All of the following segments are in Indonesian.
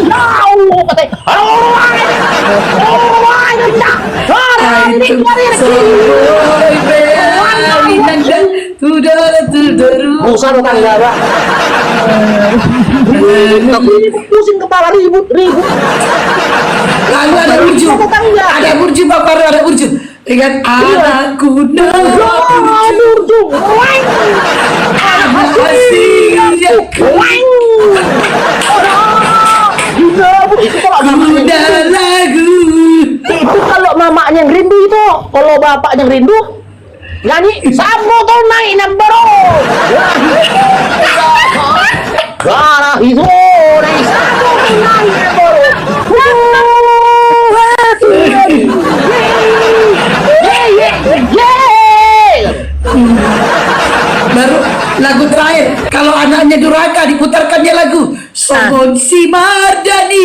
jauh katanya. Busa tetangga, Pak. Pusing kepala ribut. Lalu ada burju. Ada burju Bang Farouk, ada burju. Dengan anakku burju. hasilnya Itu udah lagu. Itu kalau mamanya yang rindu itu, kalau bapaknya yang rindu nyanyi Sambo Tonai Nambaro. Gara itu dari Sambo Tonai Nambaro. Baru lagu terakhir, kalau anaknya durhaka diputarkannya lagu Songon si Mardani,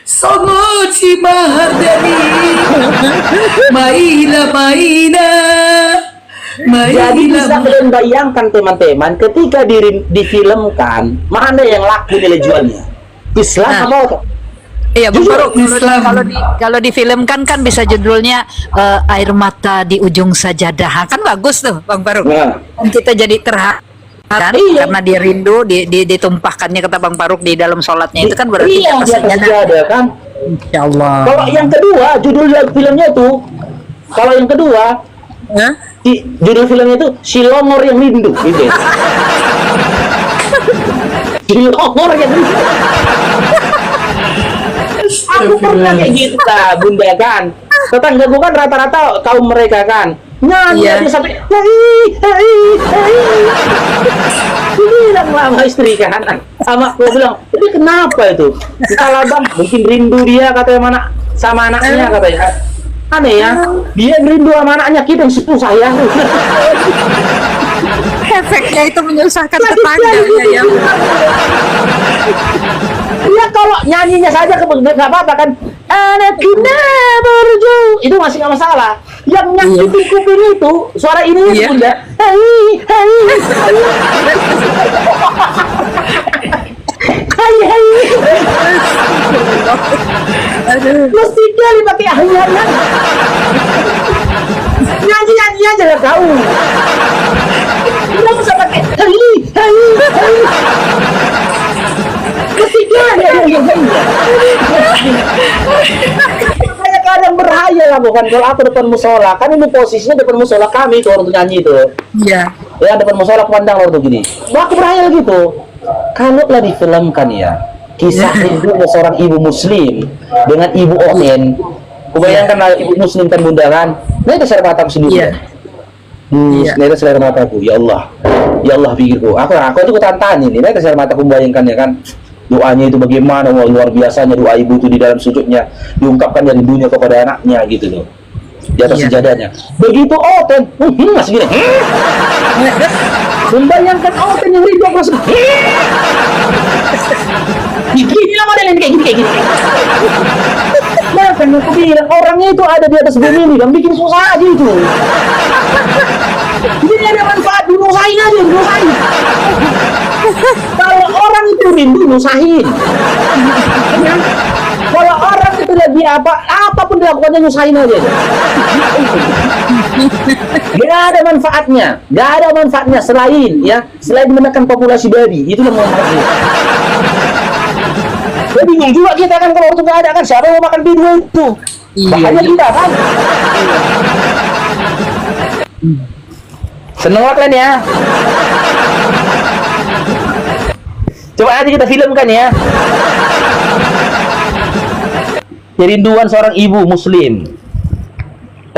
Songon si Mardani, Maila. Jadi bisa kalian bayangkan teman-teman, ketika difilmkan, mana yang laku nilai jualnya? Islam apa? Iya, Bang Jujur, Farouk, kalau difilmkan kan bisa judulnya Air Mata di Ujung Sajadah. Kan bagus tuh, Bang Farouk. Nah. Kita jadi terharu kan, Iya. karena dia rindu ditumpahkannya kata Bang Farouk di dalam sholatnya itu kan berarti Iya, atas dia sajadah kan. Insya Allah. Kalau yang kedua, judul filmnya tuh, kalau yang kedua, Hah? judul filmnya itu Silongor yang rindu, gitu. Silongor yang rindu. Aku pernah kayak gitu, Bunda kan. Tetangga gue kan rata-rata kaum mereka kan nyanyi aja sampai bilang sama istri kan, sama gue bilang, ini kenapa itu? Kita labang, mungkin rindu dia katanya mana sama anaknya katanya. Aneh ya, dia rindu sama anaknya, kita yang susah ya. Efeknya itu menyusahkan tetangganya ya. Dia kalau nyanyinya saja nggak apa-apa kan. Anak kita berju itu masih nggak masalah. Yang nyakitin kuping itu suara ininya tuh Bunda. Hai. Mesti kali pakai ayat. Nyanyi aja nggak tahu. Dia bisa pakai hai. Kadang berhayal lah, bukan kalau aku depan musola kan, ini posisinya depan musola kami tuh orang tuh nyanyi itu. Iya. Ya depan musola pandang orang tuh gini. Wah, aku berhayal gitu. Kalau lah difilmkan ya kisah hidupnya seorang ibu muslim dengan ibu Onen. Kubayangkan lah ibu muslim kan Bunda kan. Nah itu selera mataku sendiri. Iya. Nah itu selera mataku. Ya Allah pikirku. Aku itu kutantani nih. Nah itu selera mataku bayangkan ya kan. Doanya itu bagaimana, wah, luar biasanya doa ibu itu di dalam sujudnya diungkapkan dari dunia kepada anaknya gitu loh, di atas sejadahnya. Begitu Oten masih gini membayangkan Oten yang rindu aku langsung gini lah modelnya kayak gini. Nah kan aku bilang orangnya itu ada di atas bumi ini dan bikin susah aja itu. Ini ada manfaat, dinusahin aja. Kalau orang itu rindu, nyusahin. Kalau orang itu lagi apapun dilakukannya, nyusahin aja. Gak ada manfaatnya selain menekan populasi babi. Itulah manfaatnya. Ya bingung juga kita kan kalau itu nggak ada kan, siapa yang mau makan bidua itu? Bahaya kita kan. Seneng kan ya? Coba nanti kita filmkan ya. Kerinduan seorang ibu muslim.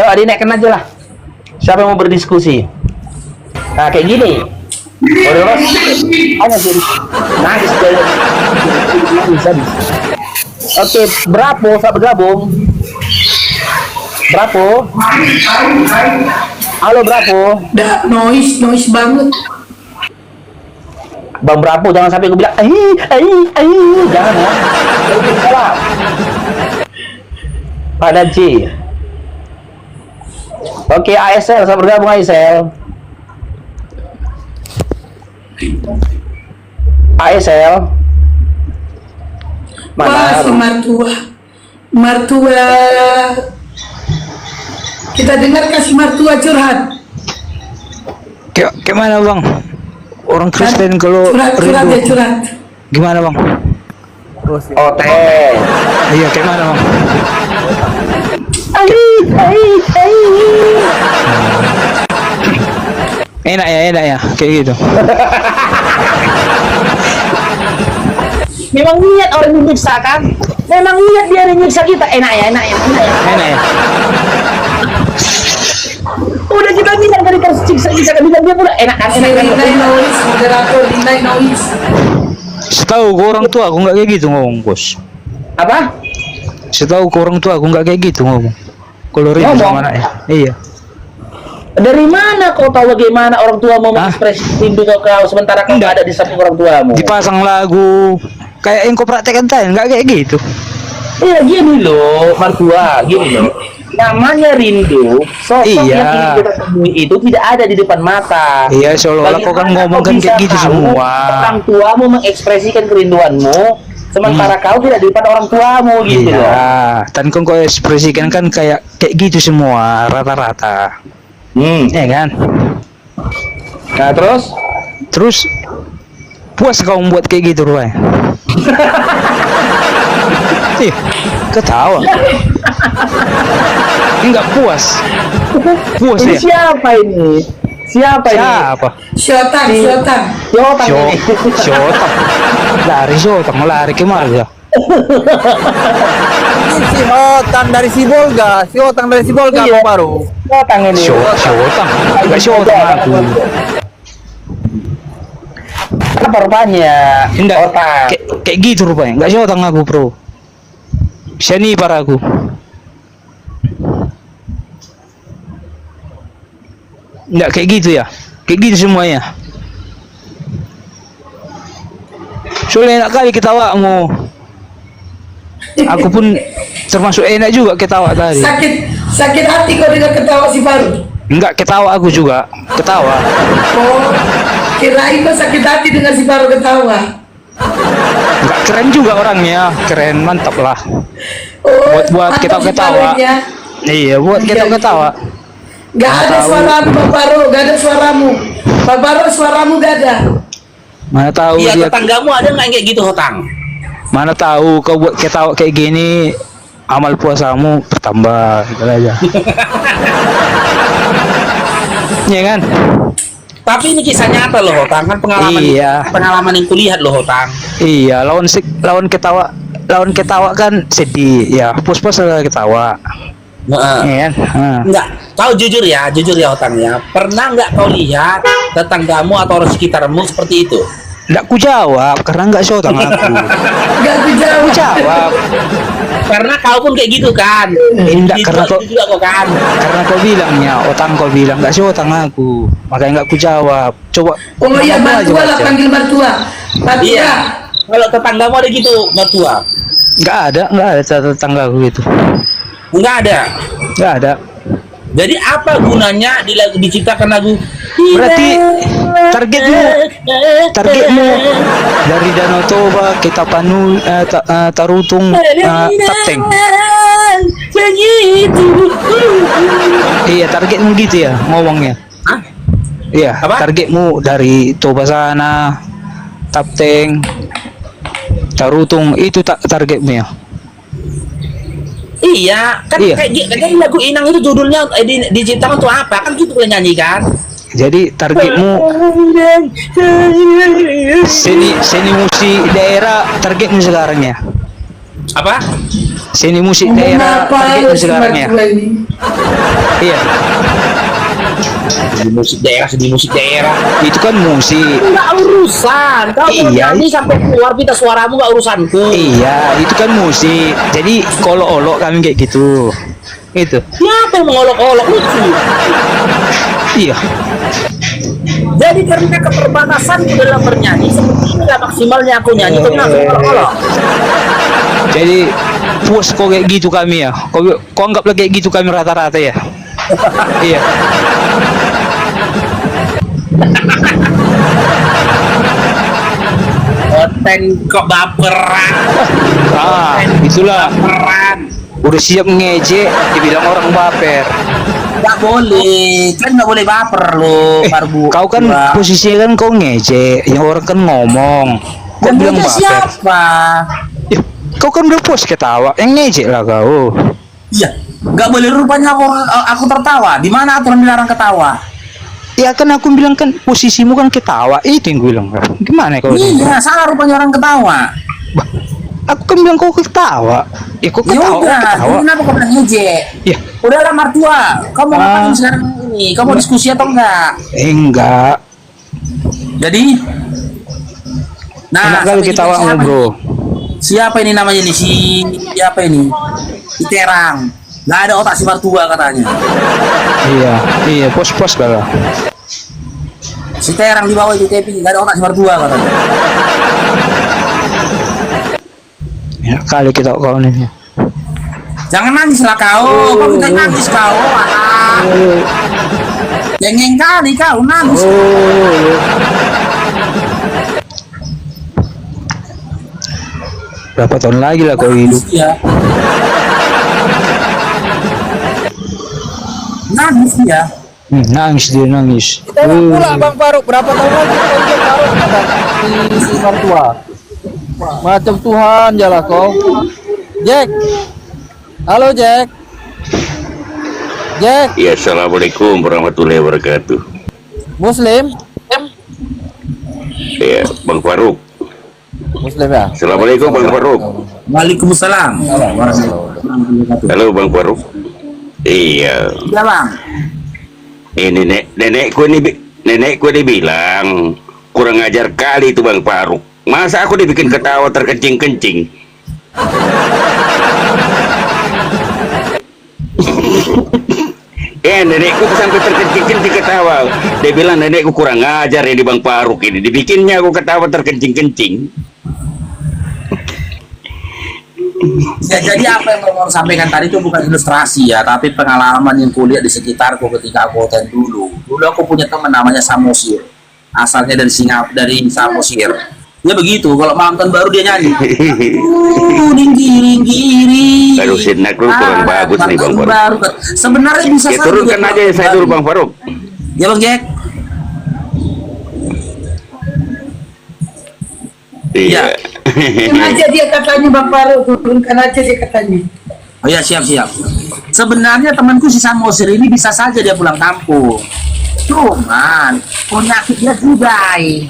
Ayo adik naikkan aja lah. Siapa yang mau berdiskusi? Nah kayak gini. Hanya sih. Nangis deh. Oke, berapa saat bergabung? Berapa? Halo berapa? Noise banget. Bang Brapo jangan sampai gue bilang jangan ya. Pak Daci. Oke, ASL sama bergabung ASL. Wah, si mertua. Mertua. Kita dengar kasih mertua curhat. Kayak mana bang? Orang Kristen kalau Curhat ya rindu curhat. gimana bang? Oh, teh. Iya kayak mana bang? Enak ya kayak gitu. Memang niat orang menyiksa kan? Memang niat dia menyiksa kita. Enak ya. Enak ya. Udah kita bilang tadi tersiksa kita bilang dia pula enak kan? Dinai noise, moderator dinai noise. Setahu ke orang tua aku nggak kayak gitu ngomong bos. Apa? Setahu ke orang tua aku nggak kayak gitu ngomong. Kalau rindu Ngomong? sama anaknya. Iya. Dari mana kau tahu bagaimana orang tua mau mengekspresi rindu kau sementara kau nggak ada di samping orang tuamu? Dipasang lagu kayak yang kau praktekkan tadi nggak kayak gitu. Iya gini loh, mertua, gini loh. Namanya rindu, sosok Iya. yang ingin kita temui itu tidak ada di depan mata. Iya seolah-olah kau kan Bagaimana ngomong kau kan bisa kayak gitu tahu semua. Orang tuamu mengekspresikan kerinduanmu, sementara kau tidak di depan orang tuamu gitu loh. Iya. Dan kau ekspresikan kan kayak gitu semua rata-rata. Ya kan? Nah terus? Terus puas kau membuat kayak gitu rupanya. Ih, ketawa. Enggak puas. Puas Ini ya? siapa ini? Siapa ini? Siapa? Syotang. Syotang ini. Syotang. Syotang lari kemana ya? Si Otang dari Sibolga, Iya. baru. Syotang ini. Syotang. Enggak Syotang aku. Apa rupanya? Enggak. Otang. Kayak gitu rupanya. Enggak Syotang aku, bro. Bisa nih para aku. Enggak kayak gitu ya. Kayak gitu semuanya. Soalnya enak kali ketawamu. Aku pun termasuk enak juga ketawa tadi. Sakit hati kau dengar ketawa si Baru. Enggak ketawa aku juga. Ketawa. Oh, kirain kau sakit hati dengar si Baru ketawa. Enggak keren juga orangnya. Keren, mantap lah. Oh, Buat kita mantap si ketawa. Barunya. Iya, buat kita ketawa. Gak ada suaramu Pak Baru, gak ada suaramu. Pak Baru suaramu gak ada. Mana tahu Iya, dia, tetanggamu ada nggak yang kayak gitu, Hotang? mana tahu kau buat ketawa kayak gini amal puasamu bertambah gitu aja. Iya kan? Tapi ini kisah nyata loh, Hotang. Kan pengalaman Iya. pengalaman yang kulihat loh, Hotang. Iya, lawan ketawa kan sedih ya, puas-puas lah ketawa. Nah, Iya kan? Nah. enggak, kau jujur ya Hotang ya. Pernah nggak kau lihat tetanggamu atau orang sekitarmu seperti itu? Nggak ku jawab karena nggak Syotang aku. Gak dijawab. Ku jawab Karena kau pun kayak gitu kan? Enggak, Gitu karena kau juga kau kan? karena kau bilangnya, Otang kau bilang nggak Syotang aku, makanya nggak ku jawab. Coba. Oh iya, kamu aja mertua lah, baca. panggil mertua. Mertua. Iya. Kalau tetanggamu ada gitu, mertua? Nggak ada tetangga aku gitu. Enggak ada. Nggak ada. Jadi apa gunanya diciptakan lagu? Berarti targetmu dari Danau Toba kita Tarutung Tapteng. Iya, targetmu gitu ya ngomongnya. Hah? Iya, Apa? targetmu dari Toba sana, Tapteng, Tarutung itu targetmu ya. Iya, kan Iya. kayak lagu Inang itu judulnya diciptakan untuk apa? Kan gitu boleh nyanyi kan? Jadi targetmu seni musik daerah targetmu sekarang ya. Apa? Seni musik daerah Mengapa targetmu harus sekarang ya. mertua ini? Iya, Sedih musik daerah. itu kan musik. Enggak urusan. Kau mau Iya. nyanyi sampai keluar pita suaramu enggak urusanku. Iya, itu kan musik. Jadi kolok-olok kami kayak gitu. Itu. Siapa yang mengolok-olok lucu? Iya. Jadi karena keterbatasanku dalam bernyanyi seperti inilah maksimalnya aku nyanyi kau langsung mengolok-olok. Jadi puas kok kayak gitu kami ya. Kok anggaplah kayak gitu kami rata-rata ya. Iya. konten kok baperan. Itulah. Baperan. Udah siap ngejek, dibilang orang baper. Nggak boleh, kan nggak boleh baper lo, Parbu. Kau kan posisinya kan kau ngejek, yang orang kan ngomong. Kau Yang bilang ngejek baper. siapa? Ih, kau kan udah post ketawa, yang ngejek lah kau. Iya, nggak boleh rupanya aku tertawa. Di mana aturan dilarang ketawa? Ya kan aku bilang kan posisimu kan ketawa, itu yang gue bilang. Gimana kau? Iya, salah rupanya orang ketawa. Bah, aku kan bilang kau ketawa. Ya kau Ya ketawa, udah, ketawa. kenapa kau bilang ngejek? Ya, Udahlah Martua, kamu mau ngapain sekarang ini? Kamu mau diskusi atau enggak? enggak. Jadi, Enak kali sampai ketawa siapa bro. nih? Siapa ini namanya nih? Siapa ini? Si Terang. Nggak ada otak si Martua katanya. Iya, pos-pos lah. Si Terang di bawah itu tapi nggak ada otak si Martua katanya. Ya kali kita kau nih. Jangan nangis lah kau. Kau minta nangis kau. Alah. Cengeng kali kau nangis. Berapa tahun lagi lah kau hidup? Ya. Nangis ya. Nangis dia nangis. Kita mau pulang Bang Faruk. Berapa tahun lagi kita hidup Faruk? Kata si Martua. Macam Tuhan jalah kau. Jack. Halo Jack. Jack. Ya, assalamualaikum warahmatullahi wabarakatuh. Muslim? Ya, Bang Faruk. Muslim ya. Assalamualaikum Bang Faruk. Waalaikumsalam. Halo Bang Faruk. Iya. Ya bang. Ini nenekku ini bilang kurang ajar kali itu Bang Faruk. Masa aku dibikin ketawa terkencing-kencing? Nenekku sampai terkencing-kencing ketawa. Dia bilang nenekku kurang ajar ini Bang Faruk ini. Dibikinnya aku ketawa terkencing-kencing. Ya, jadi apa yang mau sampaikan tadi itu bukan ilustrasi ya, tapi pengalaman yang kulihat di sekitarku ketika aku OTN dulu. Dulu aku punya teman namanya Samosir, asalnya dari dari Samosir. Ya begitu, kalau malam tahun baru dia nyanyi. Ringgi. Aduh, sinak lu kurang bagus nih Bang Faruk. Sebenarnya bisa Ya turunkan aja ya saya dulu Bang Faruk. Ya Bang Jack. Iya. Turun aja dia katanya Bang Faruk, turunkan aja dia katanya. Oh ya, siap. Sebenarnya temanku si Samosir ini bisa saja dia pulang kampung. Cuman penyakitnya judai.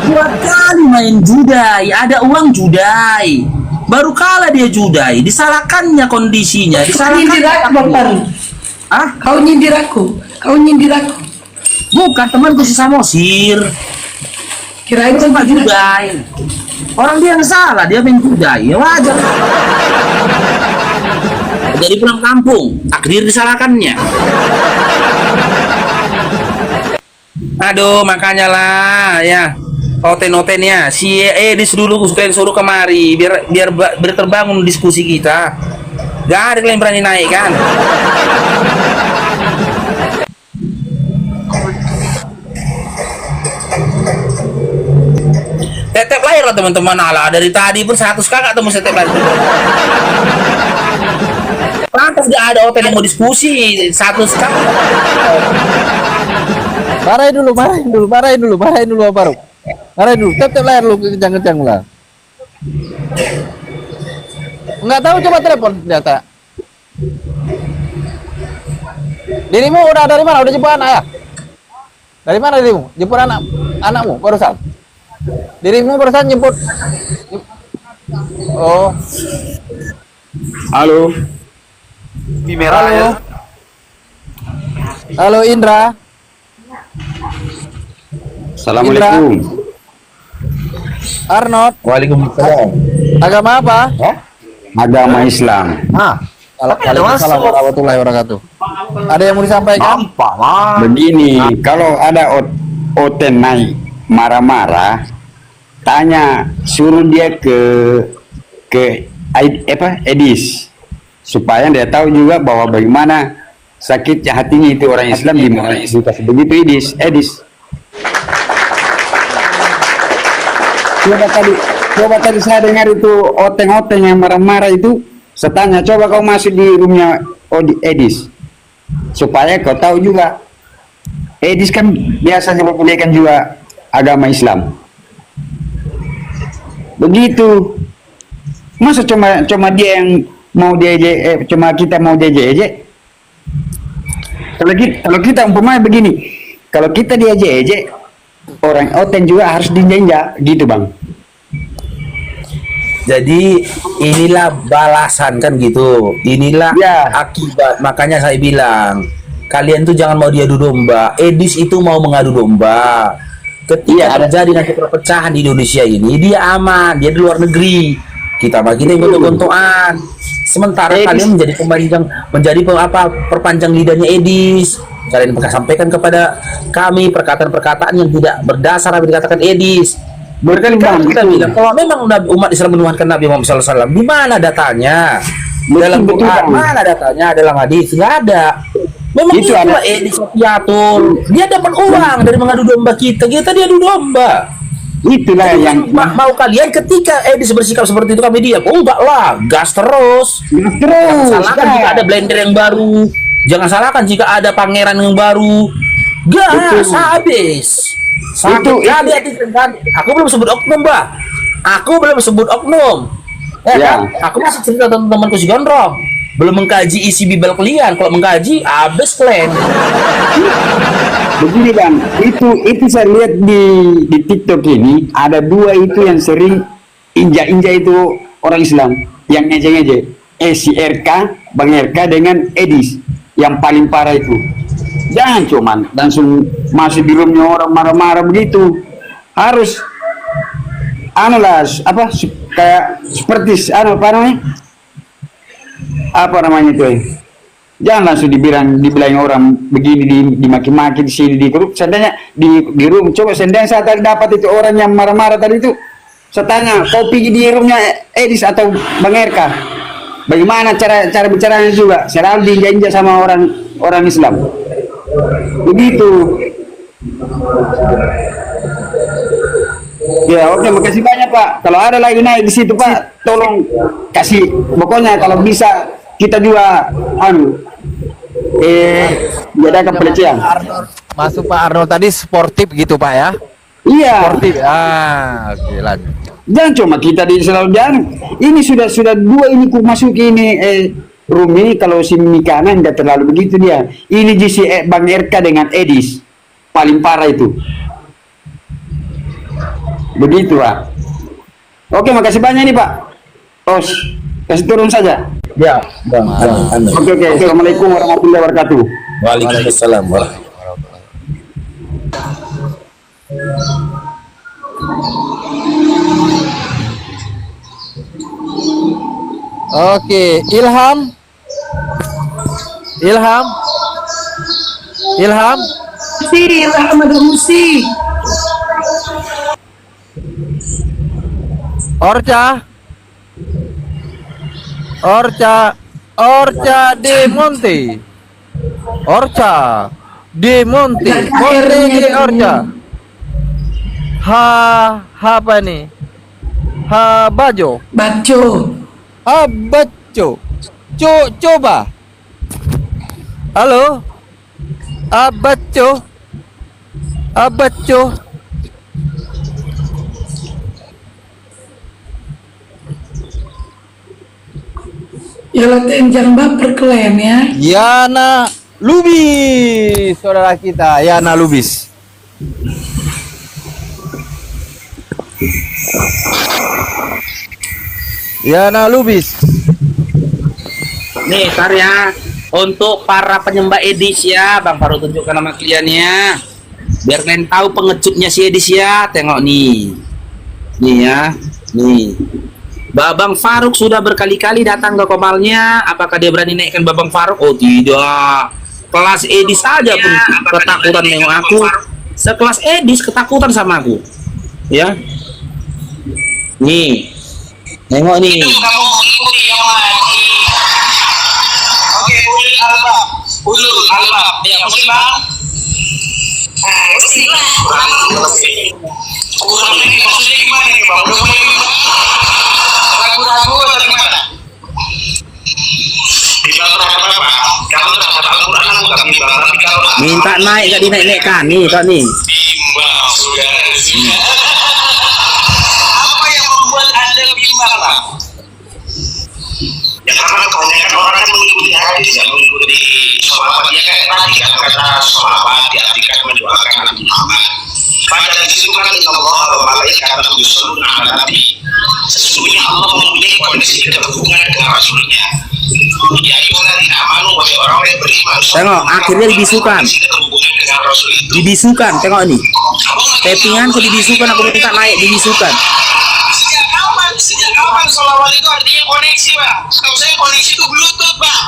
2 kali main judai, ada uang judai. Baru kalah dia judai, disalahkannya kondisinya, Kau nyindir aku Bang Faruk. Ah, Kau nyindir aku. bukan temanku si Samosir. Kirain Itu Pak judai. Orang dia yang salah, dia main judai, ya wajar. Jadi pulang kampung, takdir disalahkannya. Aduh, makanya lah ya. Oten-otennya si Edis dulu suruh kemari biar terbangun diskusi kita. Gak ada yang berani naik kan. Tetep lahir lah teman-teman, ala dari tadi pun 100 kakak temu tetep lahir. Pantas gak ada open yang mau diskusi 100 kakak. Marahin dulu Bang Faruk. Marahin dulu, tetep lahir lu kencang-kencang lah. Enggak tahu, coba telepon data. Dirimu udah dari mana? Udah jemput anak ya? Dari mana dirimu? Jemput anakmu barusan? Dirimu barusan jemput. Oh. Halo. Halo. Halo Indra. Assalamualaikum. Arnold. Waalaikumsalam. Agama apa? Agama Islam. Waalaikumsalam warahmatullahi wabarakatuh. Ada yang mau disampaikan? Begini, kalau ada Oten naik marah-marah, tanya, suruh dia ke Edis, supaya dia tahu juga bahwa bagaimana sakitnya hatinya itu orang Islam di mana dikasih begitu Edis. coba tadi saya dengar itu oteng-oteng yang marah-marah itu. Saya tanya, coba kau masuk di roomnya Edis, supaya kau tahu juga. Edis kan biasanya memperlihatkan juga agama Islam. Begitu. Masa cuma dia yang mau diejek, cuma kita mau diejek. Kalau kita umpamanya begini, kalau kita diejek, orang oteng juga harus diinjak gitu bang. Jadi inilah balasan kan gitu. Inilah Ya. akibat. Makanya saya bilang, kalian tuh jangan mau diadu domba. Edis itu mau mengadu domba. Ketika terjadi nanti perpecahan di Indonesia ini, dia aman, dia di luar negeri. Kita bagi dia gontok-gontokan. Sementara kalian menjadi perpanjang lidahnya Edis. Kalian sampaikan kepada kami perkataan-perkataan yang tidak berdasar apa dikatakan Edis. Berkali-kali kita bilang kalau memang umat Islam menuhankan Nabi Muhammad SAW, di mana datanya? Dalam Quran mana datanya? Dalam hadis nggak ada. Memang itu itulah Edis Sofiatul. Dia dapat uang dari mengadu domba kita diadu domba. Itulah jadi, yang mau kalian ketika Edis bersikap seperti itu kami diam. Oh enggak lah, gas terus. Jangan salahkan jika ada blender yang baru. Jangan salahkan jika ada pangeran yang baru. Gas habis. Sakit kali hati kan. Aku belum sebut oknum, Mbak. Aku belum sebut oknum. Kan? Aku masih cerita tentang temanku si Gondrong. Belum mengkaji isi Bible kalian. Kalau mengkaji, habis kalian. Begini bang, itu saya lihat di TikTok ini ada dua itu yang sering injak-injak itu orang Islam yang ngejek-ngejek. Si RK, Bang RK dengan Edis yang paling parah itu. Jangan cuman langsung masuk di roomnya orang marah-marah begitu. Harus kayak seperti apa namanya itu? Jangan langsung dibilang orang begini dimaki-maki di sini di grup. Seandainya di room, coba seandainya saya tadi dapat itu orang yang marah-marah tadi itu, saya tanya, kau pergi di roomnya Edis atau Bang RK? Bagaimana cara bicaranya juga? Selalu diinjak sama orang Islam. Begitu. Ya, oke, makasih banyak Pak. Kalau ada lagi naik di situ Pak, tolong kasih. Pokoknya kalau bisa kita juga diadakan pelecehan. Masuk Pak Arnold tadi sportif gitu Pak ya? Iya. Sportif. Oke, lanjut. Jangan cuma kita di selalu jangan. Ini sudah dua ini ku masuk ini room ini kalau si Mikana enggak terlalu begitu dia. Ini si Bang RK dengan Edis paling parah itu. Begitu Pak. Oke, makasih banyak nih Pak. Kasih turun saja. Ya, Bang. Oke. Assalamualaikum warahmatullahi wabarakatuh. Waalaikumsalam warahmatullahi Oke, Ilham. Si Ilham ada musik. Orca de Monte. Monte de Orca. Apa nih? Bajo. Coba. Halo. Abaco. Ya latihan jangan baper kalian ya. Yana Lubis, saudara kita, Yana Lubis. Nih, tar ya. Untuk para penyembah Edis ya, Bang Faru tunjukkan nama kliennya. Biar kalian tahu pengecutnya si Edis ya. Tengok nih. Nih ya. Nih. Babang Faruk sudah berkali-kali datang ke Komalnya. Apakah dia berani naikkan Babang Faruk? Oh tidak. Kelas Edis saja pun ketakutan nengok aku. Sekelas Edis ketakutan sama aku. Ya. Nih. Nengok nih. Oke, ulul albab. Ya, muslim. Udah mulai, maksudnya gimana nih bang? Udah mulai ragu-ragu atau gimana? Tidak apa-apa. Kalau terhadap Al-Quran aku gak bimbang, tapi kalau Minta naik gak dinaik-naikkan nih, tak nih. bimbang sudah. Apa yang membuat anda bimbang bang? Ya karena kebanyakan orang kan mengikuti hadis, ya mengikuti sholawat. Dia kayak tadi kan kata sholawat diartikan mendoakan Nabi Muhammad. Pada di situ kan Allah wa malaikatahu yusholluna 'alan nabi. Sesungguhnya Allah mempunyai koneksi hubungan dengan Rasulnya. Ya ayyuhalladzina amanu, wahai orang yang beriman. Tengok, akhirnya dibisukan. Hubungan dengan Rasul itu. Dibisukan, tengok nih. Tappingan kok dibisukan, aku minta naik, dibisukan. Sejak kapan sholawat itu artinya koneksi bang? Kalau saya koneksi itu bluetooth bang.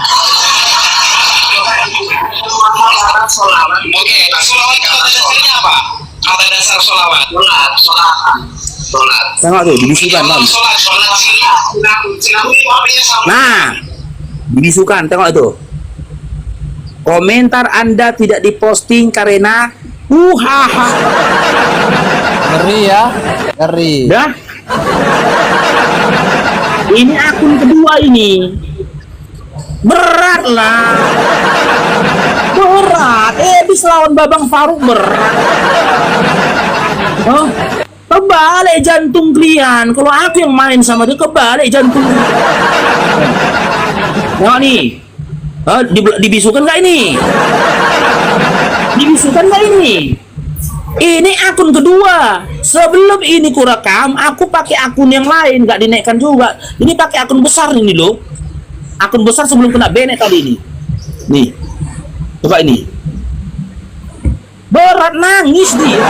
Oke, sholawat kata dasarnya apa? Kata dasar sholawat. Sholat. Tengok tuh, dibisukan bang. Sholat. Nah, dibisukan, tengok itu. Komentar Anda tidak diposting karena haha. Ngeri ya, ngeri. Dah. Ini akun kedua ini. Berat lah. Berat. Bisa lawan Babang Faruk berat. Oh, kebalik jantung kalian. Kalau aku yang main sama dia, kebalik jantung. Nah nih. Dibisukan gak ini? Dibisukan gak ini? Ini akun kedua. Sebelum ini kurekam, aku pakai akun yang lain, gak dinaikkan juga. Ini pakai akun besar ini loh. Akun besar sebelum kena banned tadi ini. Nih, coba ini. Berat nangis dia.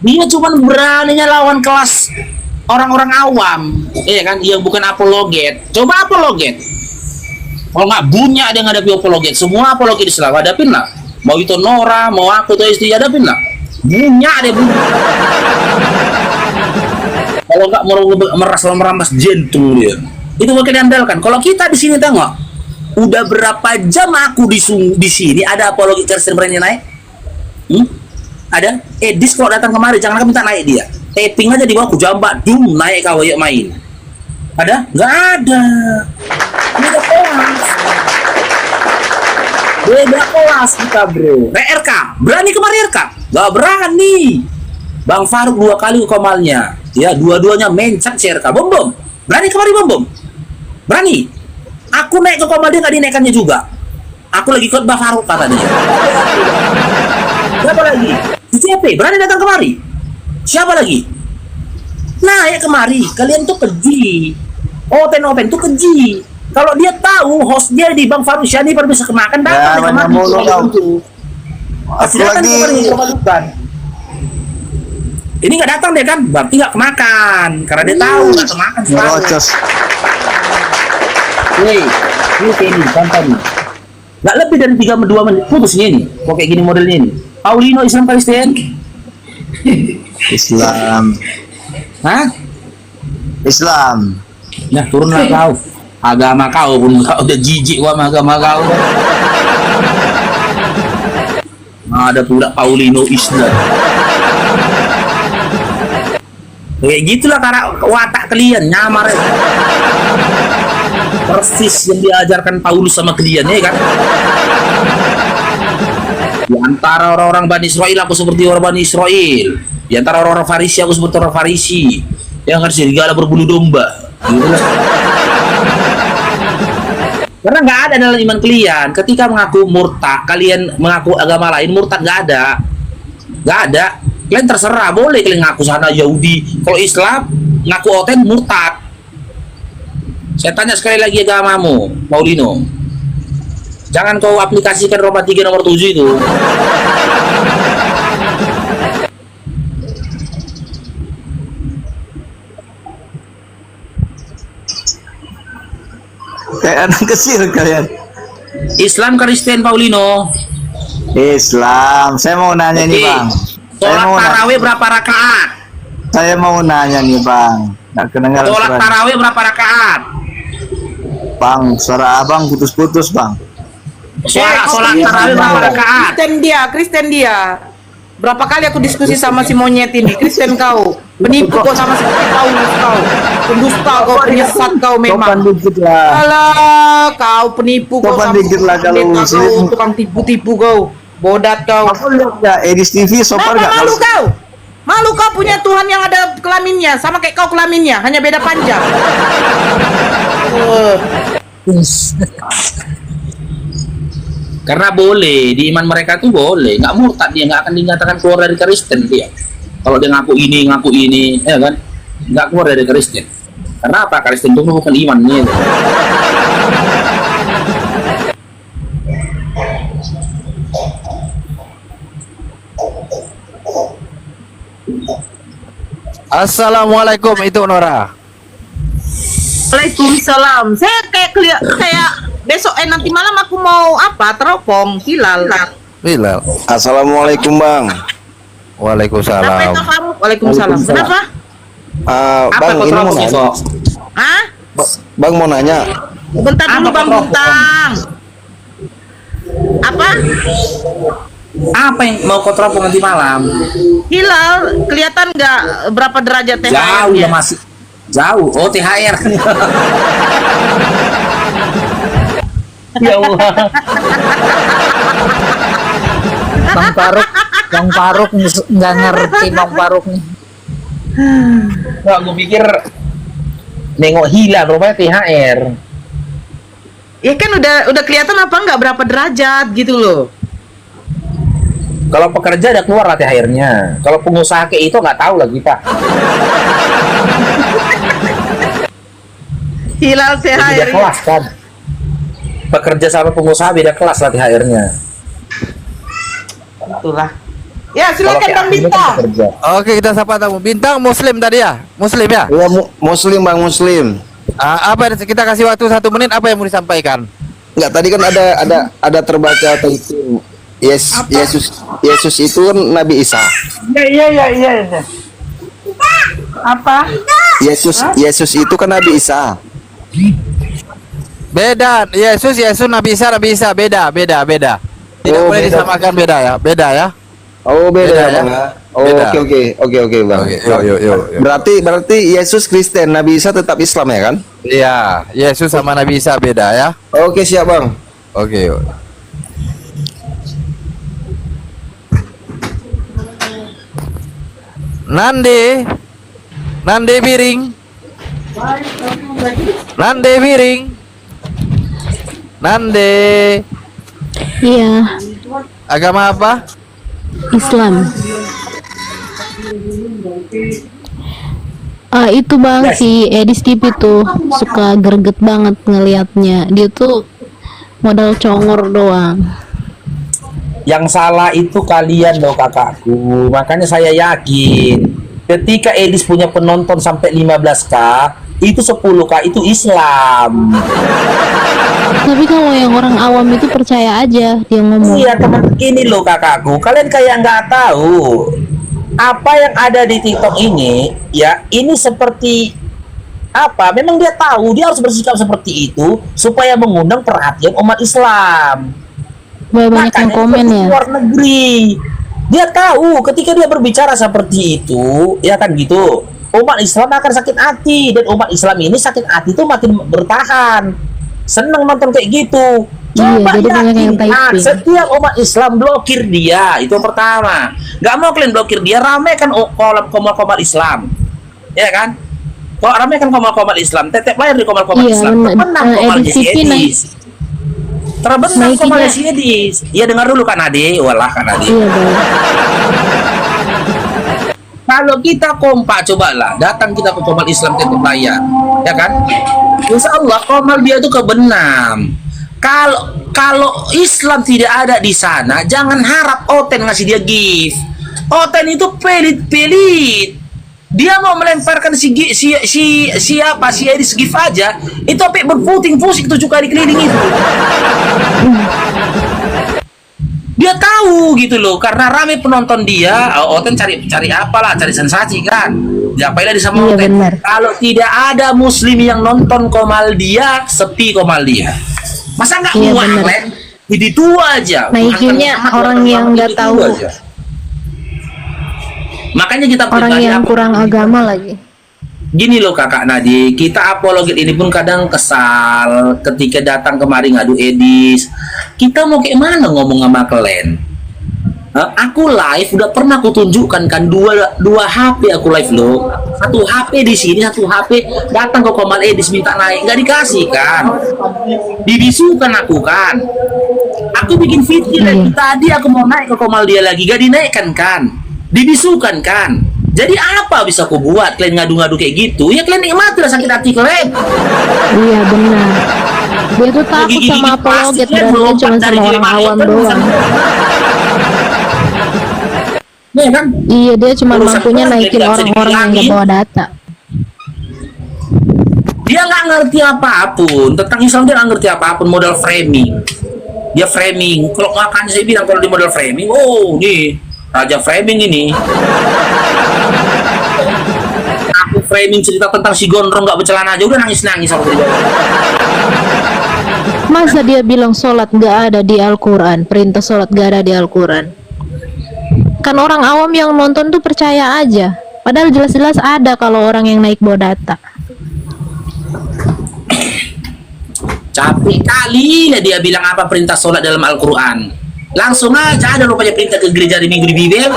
Dia cuma beraninya lawan kelas orang-orang awam, iya kan? Yang bukan apologet. Coba apologet. Kalau nggak punya dia ngadapi apologet, semua apologet Islam hadapin lah. Mau itu Nora, mau aku atau istri hadapin lah. Punya deh punya. Kalau nggak merampas jantung dia. Itu mungkin diandalkan. Kalau kita di sini tengok, udah berapa jam aku di sini ada apologet Kristen berani naik? Ada? Dis kalau datang kemari jangan minta naik dia. Taping aja di bawah aku jambak, naik kau yuk main. Ada? Nggak ada. Ini udah kelas. Beda kelas kita bro. RK, berani kemari RK? Nggak berani. Bang Faruk 2 kali komalnya. Ya, dua-duanya mencak si RK. Bom. Berani kemari bom. Berani. Aku naik ke komal dia nggak dinaikannya juga. Aku lagi ikut Bang Faruk kata dia. Siapa lagi? CCP, berani datang kemari. Siapa lagi? Naik kemari. Kalian tuh keji. Open tuh keji. Kalau dia tahu host dia di Bang Faruk Syani baru bisa kemakan datang kemari. Ini nggak datang deh kan? Berarti nggak kemakan. Karena dia tahu nggak kemakan. Ini contoh nih. Nggak lebih dari 3-2 menit putusnya ini. Kok kayak gini modelnya ini. Paulino Islam Kristen. Islam. Hah? Islam. Nah turunlah kau. Agama kau pun kau udah jijik sama agama kau. Ada pula Paulino Islam. Kayak gitulah cara watak kalian nyamar. Persis yang diajarkan Paulus sama kalian ya kan. Di antara orang-orang Bani Israel aku seperti orang Bani Israel. Di antara orang-orang Farisi aku seperti orang Farisi. Yang harus serigala berbulu domba. Gitulah. Karena nggak ada dalam iman kalian. Ketika mengaku murtad, kalian mengaku agama lain murtad nggak ada. Kalian terserah, boleh kalian ngaku sana Yahudi. Kalau Islam ngaku oten murtad. Saya tanya sekali lagi agamamu, Paulino. Jangan kau aplikasikan Roma 3 nomor 7 itu. Kayak anak kecil kalian. Islam Kristen Paulino. Islam. Saya mau nanya nih bang. Sholat tarawih berapa rakaat? Saya mau nanya nih bang. Nggak kedengaran. Sholat tarawih berapa rakaat? Bang, suara abang putus-putus bang. Sholat tarawih berapa rakaat? Kristen dia. Berapa kali aku diskusi sama si monyet ini, Kristen kau, penipu kau sama seperti Paulus kau, pendusta kau, penyesat kau memang. dikit lah. Alah, kau penipu kau Sopan sama dikit lah kalau pendeta muslim. kau, tukang tipu-tipu kau, bodat kau. Aku lihat ya Edis TV sopan Kenapa nggak malu kalau kau? Malu kau punya Tuhan yang ada kelaminnya, sama kayak kau kelaminnya, hanya beda panjang. Karena boleh di iman mereka tuh boleh, nggak murtad dia, nggak akan dinyatakan keluar dari Kristen dia. Kalau dia ngaku ini, ya kan, nggak keluar dari Kristen. Karena apa? Kristen itu bukan imannya. Assalamualaikum itu Nora. Waalaikumsalam. Saya kayak besok nanti malam aku mau teropong hilal. Bilal. Assalamualaikum Bang. Kenapa Waalaikumsalam. itu kamu? Waalaikumsalam. Kenapa? Bang ini mau nanya. Hah? Bang mau nanya. Bentar dulu Bang Bintang. Apa? Apa yang mau kau teropong nanti malam? Hilal kelihatan nggak berapa derajat THR? Jauh ya masih jauh. Oh THR. Ya Allah. Bang Faruk nggak ngerti Bang Faruk nih. Nggak, gue pikir nengok hilal rupanya THR. Ya kan udah kelihatan apa nggak berapa derajat gitu loh. Kalau pekerja udah keluar lah THR-nya. Kalau pengusaha kayak itu nggak tahu lah kita. Hilal Beda THR. kelas kan. Pekerja sama pengusaha beda kelas lah THR-nya. Itulah. Ya Kalau silakan kayak Bang aku ini kan Bintang. pekerja. Oke kita sapa tamu. Bintang Muslim tadi ya? Muslim ya? Iya Muslim Bang Muslim. Apa kita kasih waktu 1 menit apa yang mau disampaikan? Enggak tadi kan ada terbaca tentang Yesus itu kan Nabi Isa. Iya. Apa? Yesus itu kan Nabi Isa. Beda. Yesus Nabi Isa beda. Tidak boleh beda. disamakan beda ya. Oh beda Beda ya ya? Bang. Oh Beda. oke Bang. Yuk. Berarti Yesus Kristen, Nabi Isa tetap Islam ya kan? Iya, Yesus sama Nabi Isa beda ya. Oke siap Bang. Oke. Yuk. Nande piring. Nande. Iya, Agama apa? Islam. Itu Bang, si Edis TV tuh suka greget banget ngelihatnya. Dia tuh modal congor doang. Yang salah itu kalian loh kakakku. Makanya saya yakin ketika Edis punya penonton sampai 15k, itu 10k itu Islam. Tapi kalau yang orang awam itu percaya aja dia ngomong. Iya teman, ini loh kakakku, kalian kayak nggak tahu apa yang ada di TikTok ini. Ya ini seperti apa? Memang dia tahu dia harus bersikap seperti itu supaya mengundang perhatian umat Islam. Banyak yang komen seperti ya. luar negeri. Dia tahu ketika dia berbicara seperti itu, ya kan gitu. Umat Islam akan sakit hati, dan umat Islam ini sakit hati itu makin bertahan. Seneng nonton kayak gitu. Coba jadi banyak yang yakin, typing. setiap umat Islam blokir dia, itu yang pertama. Gak mau kalian blokir dia, ramaikan komal-komal Islam, ya kan? Kok ramaikan komal-komal Islam, tetep bayar di komal-komal Iya, Islam. benar. Terbenam komal Edis TV Edis. Terbenam naikin komal ya. Edis. Iya dengar dulu kan Ade, walah kan Ade. Iya Bang. Kalau kita kompak, cobalah datang kita ke Komal Islam Tetap Layan, ya kan? Insya Allah Komal dia itu kebenam. Kalau Islam tidak ada di sana, jangan harap Oten ngasih dia gift. Oten itu pelit. Dia mau melemparkan si Edis gift aja, itu sampai berputing-pusing 7 kali keliling itu. Dia tahu gitu loh, karena rame penonton dia. Oten cari apalah, cari sensasi kan. Diapain lagi sama Iya, Oten? benar. Kalau tidak ada muslim yang nonton Komal dia, sepi Komal dia. Masa nggak Iya, muat, benar. Len? Jadi dua aja. Naikinnya Angkat orang Muhammad yang nggak itu tahu. dua aja. Makanya kita Orang pribadi yang apa- kurang agama lagi. Gini loh kakak Nadi, kita apologit ini pun kadang kesal ketika datang kemari ngadu Edis. Kita mau kayak mana ngomong sama kalian? Aku live udah pernah aku tunjukkan kan dua HP aku live loh. Satu HP di sini, satu HP datang ke Komal Edis minta naik, nggak dikasih kan? Dibisukan aku kan? Aku bikin video lagi tadi aku mau naik ke Komal dia lagi, gak dinaikkan kan? Dibisukan kan? Jadi apa bisa aku buat? Kalian ngadu-ngadu kayak gitu, ya kalian nikmati lah sakit hati kalian. Iya benar. Dia tuh takut Gigi-gigi sama apologet, plastik kan berani melompat cuma dari sama orang jari awam kan, doang. Nih kan? Iya, dia cuma Urusan mampunya kelas, naikin dia nggak bisa orang-orang yang nggak dibilangin. bawa data. Dia nggak ngerti apapun tentang Islam, dia nggak ngerti apapun, modal framing. Dia framing. Kalau makanya saya bilang kalau di modal framing, oh nih raja framing ini. Aku framing cerita tentang si gondrong nggak bercelana aja udah nangis-nangis aku. Masa dia bilang sholat nggak ada di Al-Quran, perintah sholat nggak ada di Al-Quran? Kan orang awam yang nonton tuh percaya aja, padahal jelas-jelas ada kalau orang yang naik bawa data. Capek kali lah dia bilang apa perintah sholat dalam Al-Quran. Langsung aja ada rupanya perintah ke gereja di minggu di Bibel.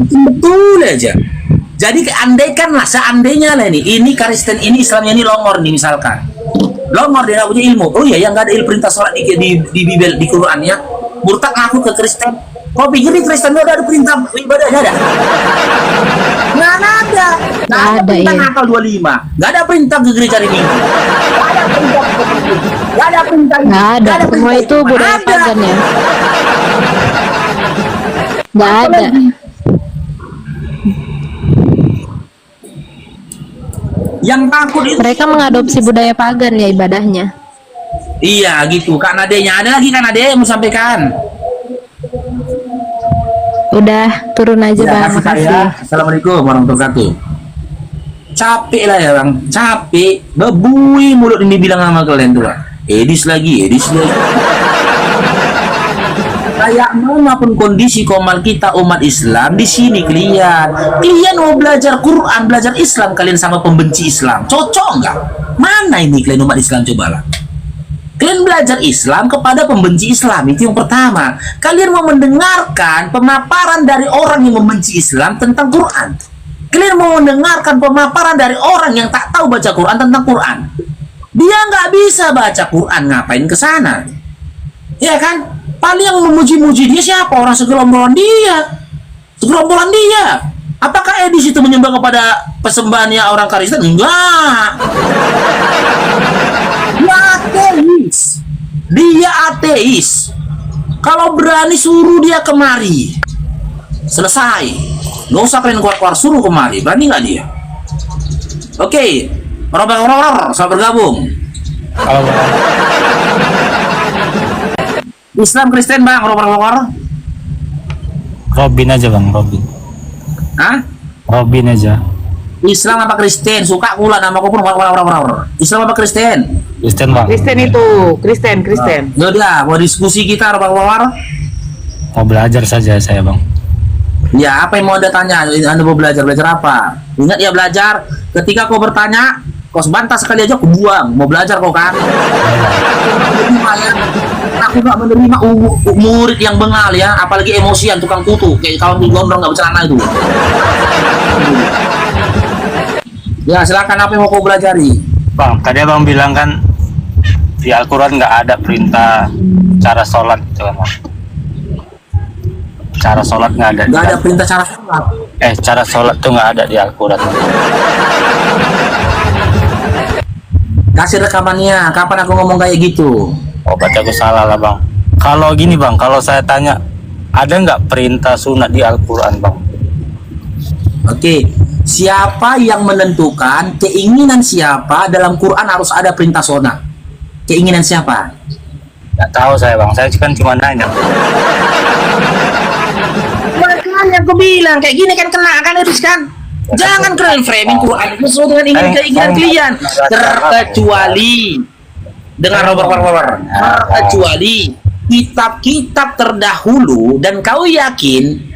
Betul aja. Jadi andaikan lah, seandainya lah ini Kristen ini Islamnya ini longor nih misalkan. Longor dia nggak punya ilmu. Oh iya, yang nggak ada ilmu perintah sholat di Bibel, di Quran ya. Murtad ngaku ke Kristen. Kau pikir di Kristen udah ada perintah ibadah? Nggak ada. Nggak ada. Nggak ada perintah iya. nakal 25. Nggak ada perintah ke gereja di minggu. Nggak ada perintah. Nggak ada, semua itu budaya pagan ya. Nggak ada. Yang takut itu Mereka mengadopsi budaya pagan ya ibadahnya. iya gitu. Kak Nadenya ada lagi, Kak Nade yang mau sampaikan. Udah turun aja Ya, bang, kasih makasih. saya. Assalamualaikum warahmatullahi wabarakatuh. Capek lah ya bang, capek. Bebui mulut ini bilang sama kalian tuh, Pak. Edis lagi. Kayak manapun kondisi komal kita umat Islam di sini kalian mau belajar Quran, belajar Islam, kalian sama pembenci Islam, cocok nggak? Mana ini kalian umat Islam, cobalah. Kalian belajar Islam kepada pembenci Islam, itu yang pertama. Kalian mau mendengarkan pemaparan dari orang yang membenci Islam tentang Quran. Kalian mau mendengarkan pemaparan dari orang yang tak tahu baca Quran tentang Quran. Dia nggak bisa baca Quran, ngapain ke sana? Ya kan? Paling yang memuji-muji dia siapa? Orang segerombolan dia. Apakah Edis itu menyembah kepada persembahannya orang Kristen? Enggak. Dia ateis. Kalau berani suruh dia kemari, selesai. Nggak usah kalian keluar-keluar, suruh kemari. Berani nggak dia? Oke, orang selamat bergabung. Islam Kristen bang, orang. Robin aja bang, Robin. Hah? Robin aja. Islam apa Kristen? Suka pula nama aku pun orang. Islam apa Kristen? Kristen bang. Kristen. Yaudah, mau diskusi kita orang. Mau belajar saja saya bang. Ya, apa yang mau anda tanya? Anda mau belajar apa? Ingat ya belajar. Ketika kau bertanya, kau sebantah sekali aja, kau buang. Mau belajar kau kan? Aku nggak menerima murid yang bengal ya, apalagi emosian, tukang kutu, kayak kawan gondrong nggak bercelana itu. Ya silakan, apa yang mau kau belajari? Bang, tadi abang bilang kan di Al-Quran nggak ada perintah cara sholat, gitu kan bang? Cara sholat nggak ada. Nggak ada perintah cara sholat. Cara sholat tuh nggak ada di Al-Quran. Kasih rekamannya, kapan aku ngomong kayak gitu? Oh, berarti aku salah lah bang. Kalau gini bang, kalau saya tanya, ada nggak perintah sunat di Al-Quran bang? Oke, siapa yang menentukan keinginan siapa dalam Quran harus ada perintah sunat? Keinginan siapa? Nggak tahu saya bang, saya kan cuma nanya. Makanya aku bilang kayak gini kan kena kan Edis kan? Jangan kalian framing Quran itu sesuai dengan keinginan kalian, terkecuali dengan terkecuali kitab-kitab terdahulu dan kau yakin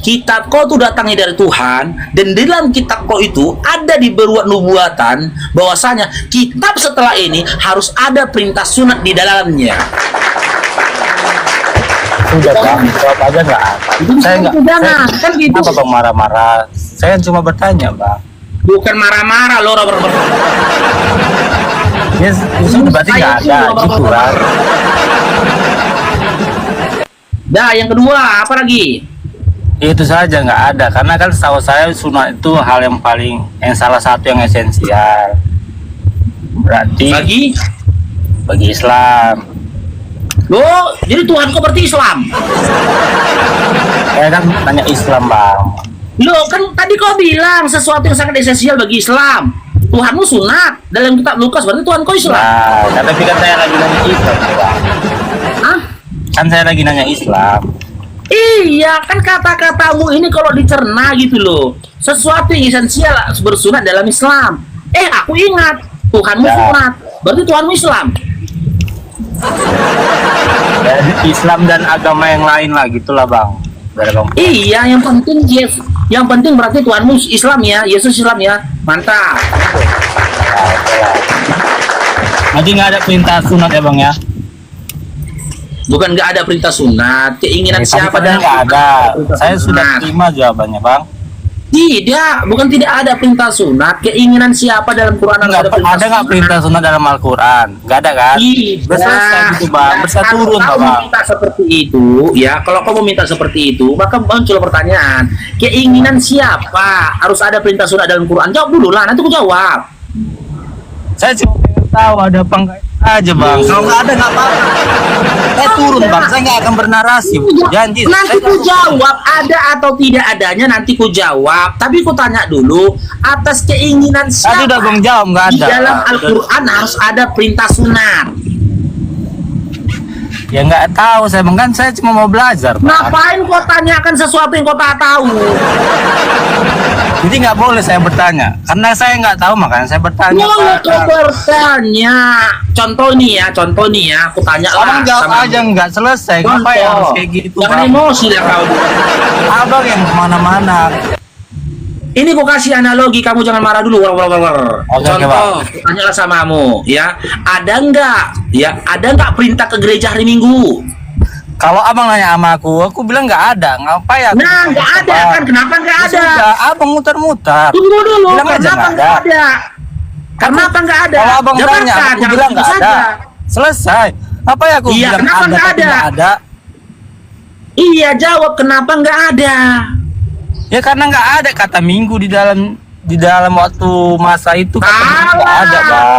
kitab kau itu datangnya dari Tuhan, dan di dalam kitab kau itu ada dibuat nubuatan bahwasanya kitab setelah ini harus ada perintah sunat di dalamnya. Sudah bang, jawab aja nggak? Saya nggak. Kan gitu. Apa bang marah-marah? Saya cuma bertanya bang. Bukan marah-marah loh, Yes, itu berarti nggak ada gitu kan? Nah, yang kedua apa lagi? Itu saja nggak ada, karena kan setahu saya sunat itu hal yang salah satu yang esensial. Berarti bagi Islam. Loh, jadi Tuhan kau berarti Islam? Saya kan tanya Islam bang. Loh, kan tadi kau bilang sesuatu yang sangat esensial bagi Islam. Tuhanmu sunat dalam kitab Lukas, berarti Tuhan kau Islam. Nah, tapi kan saya lagi nanya Islam bang. Hah? Kan saya lagi nanya Islam. Iya, kan kata-katamu ini kalau dicerna gitu loh. Sesuatu yang esensial bersunat dalam Islam. Aku ingat Tuhanmu sunat, berarti Tuhanmu Islam. Jadi Islam dan agama yang lain lah gitulah bang. Iya, yang penting berarti Tuhanmu Islam ya, Yesus Islam ya, mantap. Nanti nggak ada perintah sunat ya bang ya? Bukan nggak ada perintah sunat, keinginan siapa dan nggak ada. Saya sudah terima jawabannya bang. Tidak, bukan tidak ada perintah sunat, keinginan siapa dalam Quran ada nggak perintah sunat dalam Al-Quran? Nggak ada kan? Berselesai gitu bang, bisa turun bang. Kalau minta seperti itu, ya kalau kamu minta seperti itu, maka muncul pertanyaan, keinginan siapa harus ada perintah sunat dalam Quran? Jawab dulu lah, nanti aku jawab. Saya cuma pengen tahu ada apa enggak aja bang. Kalau nggak ada nggak apa-apa. Saya turun bang, saya nggak akan bernarasi. Janji. Nanti ku jawab ada atau tidak adanya, nanti ku jawab. Tapi ku tanya dulu atas keinginan siapa. Tadi udah bang jawab nggak ada. Di dalam Al-Quran harus ada perintah sunat. Ya nggak tahu saya bang, kan saya cuma mau belajar bang. Ngapain kau tanyakan sesuatu yang kau tak tahu? Jadi nggak boleh saya bertanya, karena saya nggak tahu makanya saya bertanya. Boleh kau bertanya. Contoh nih ya, aku tanya lah. Abang jawab aja nggak selesai. Ngapain harus kayak gitu? Jangan bang? emosi lah kau. Abang yang kemana-mana. Ini kau kasih analogi, kamu jangan marah dulu. Contoh, Oke, tanyalah samamu, ya. Ada nggak perintah ke gereja hari Minggu? Kalau abang nanya sama aku bilang nggak ada. Ngapain? Nah, nggak ada kan? Kenapa nggak ada? Sudah, abang muter-muter. Tunggu dulu, Bilang aja kenapa nggak ada? Kenapa nggak ada? Kalau abang tanya, aku jangan bilang nggak gitu ada. saja. Selesai. Apa ya aku Iya, bilang kenapa ada nggak tapi ada? nggak ada? Iya, jawab kenapa nggak ada? Ya karena nggak ada kata minggu di dalam waktu masa itu kata minggu nggak ada bang.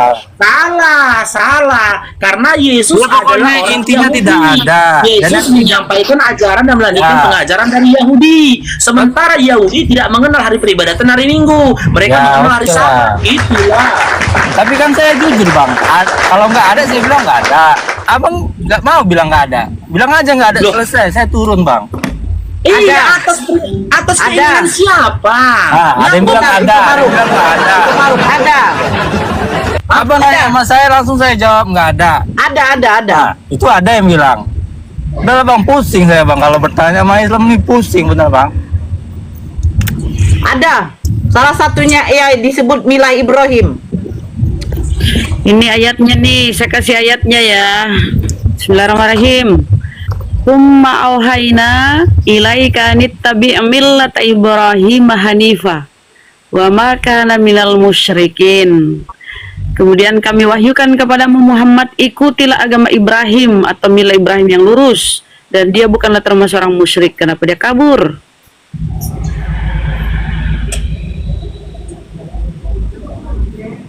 Salah. Karena Yesus Ya, pokoknya adalah orang intinya Yahudi. tidak ada. Yesus menyampaikan ajaran dan melanjutkan Ya. pengajaran dari Yahudi. Sementara Yahudi tidak mengenal hari peribadatan hari Minggu. Mereka Ya, mengenal hari oke Sabat. lah. Itulah. Tapi kan saya jujur bang, kalau nggak ada saya bilang nggak ada. Abang nggak mau bilang nggak ada, bilang aja nggak ada. Selesai, saya turun bang. Iya, atas keinginan siapa? Ada yang bilang ada, ada yang bilang nggak ada. Ada. Abang nanya sama saya langsung saya jawab nggak ada. Ada. Nah, itu ada yang bilang. Udah lah bang, pusing saya bang kalau bertanya sama Islam ini pusing benar bang. Ada. Salah satunya ya disebut Milah Ibrahim. Ini ayatnya nih, saya kasih ayatnya ya. Bismillahirrahmanirrahim. Humma auhayna ilaika nittabi' millata Ibrahim hanifa wa ma kana minal musyrikin. Kemudian kami wahyukan kepadamu Muhammad, ikutilah agama Ibrahim atau milah Ibrahim yang lurus, dan dia bukanlah termasuk orang musyrik. Kenapa dia kabur?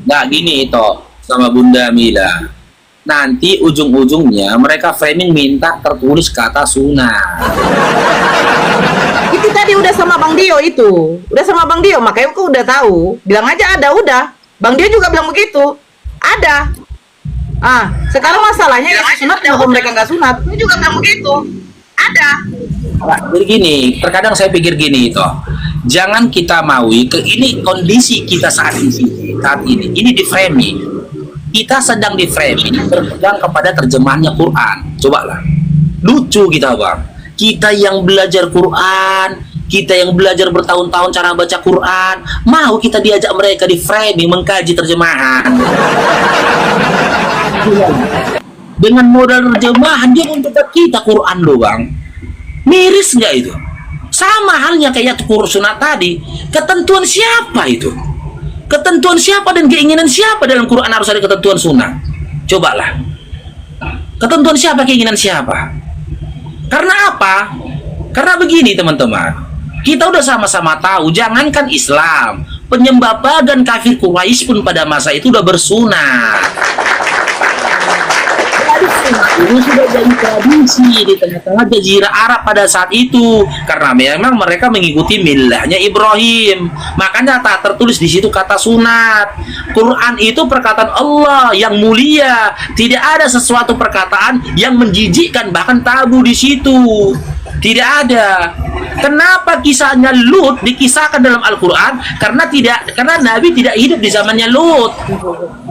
Nah, gini itu sama Bunda Mila. Nanti ujung-ujungnya mereka framing minta tertulis kata sunnah. Itu tadi udah sama Bang Dio itu. Udah sama Bang Dio, makanya aku udah tahu. Bilang aja ada, udah. Bang Dio juga bilang begitu. Ada. Sekarang masalahnya ya sunat maupun mereka nggak sunat. Dia juga bilang begitu. Ada. Jadi gini, terkadang saya pikir gini itu. Jangan kita maui ke ini kondisi kita saat ini. Ini di framing. kita sedang di framing berpegang kepada terjemahannya Quran. Cobalah. Lucu kita, Bang. Kita yang belajar Quran, kita yang belajar bertahun-tahun cara baca Quran, mau kita diajak mereka di framing mengkaji terjemahan. Dengan modal terjemahan dia mendebat kita Quran loh, Bang. Miris nggak itu? Sama halnya kayak sunat tadi. Ketentuan siapa itu? Ketentuan siapa dan keinginan siapa dalam Quran harus ada ketentuan sunnah? Cobalah. Ketentuan siapa, keinginan siapa? Karena apa? Karena begini teman-teman. Kita udah sama-sama tahu, jangankan Islam, penyembah pagan kafir Quraisy pun pada masa itu udah bersunat. Ini sudah jadi tradisi di tengah-tengah jazirah Arab pada saat itu, karena memang mereka mengikuti millahnya Ibrahim. Makanya tak tertulis di situ kata sunat. Quran itu perkataan Allah yang mulia, tidak ada sesuatu perkataan yang menjijikkan bahkan tabu di situ. Tidak ada. Kenapa kisahnya Lut dikisahkan dalam Al-Quran? Karena Nabi tidak hidup di zamannya Lut.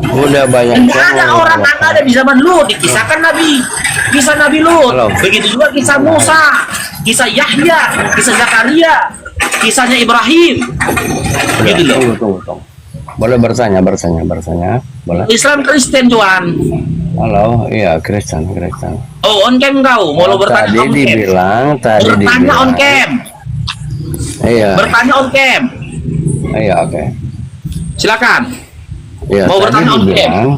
Udah banyak. Tidak ada orang yang ada di zaman Lut dikisahkan Nabi. Kisah Nabi Lut. Begitu juga kisah Musa, kisah Yahya, kisah Zakaria, kisahnya Ibrahim. Begitu loh. Tunggu. Boleh bertanya. Boleh. Islam Kristen Juan. Halo, iya Kristen. Oh, on cam kau. Mau lo bertanya on cam? Bertanya on cam. Iya. Bertanya on cam. Iya, oke. Silakan. Iya, Mau tadi bertanya on cam. dibilang,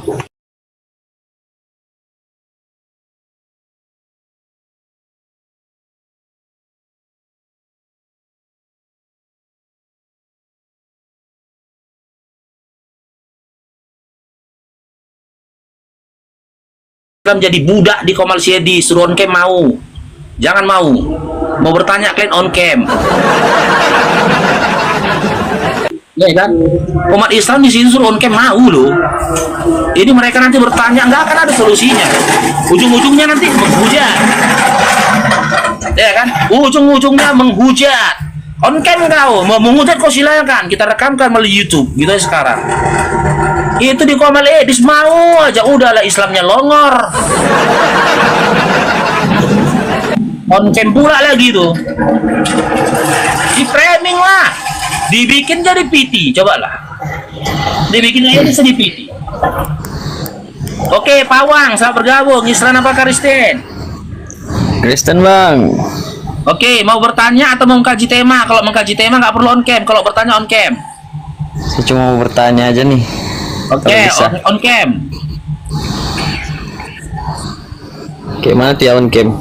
Menjadi budak di Komal Siedi, suruh on cam mau. Jangan mau. Mau bertanya kalian on cam. Ya kan? Umat Islam di sini suruh on cam mau loh. Ini mereka nanti bertanya nggak akan ada solusinya. Ujung-ujungnya nanti menghujat. Ya kan? Ujung-ujungnya menghujat. On cam kau mau menghujat kau silakan. Kita rekamkan melalui YouTube. Gitu ya sekarang. Itu di Komal Edis mau aja udahlah Islamnya longor. On cam pula lagi tuh. Di framing lah. Dibikin jadi PT, cobalah. Dibikin aja jadi PT. Oke, Pawang, selamat bergabung. Islam apa Kristen? Kristen bang. Oke, mau bertanya atau mau mengkaji tema? Kalau mengkaji tema nggak perlu on cam. Kalau bertanya on cam. Saya cuma mau bertanya aja nih. Oke, on cam. Oke, mana tuh ya on cam?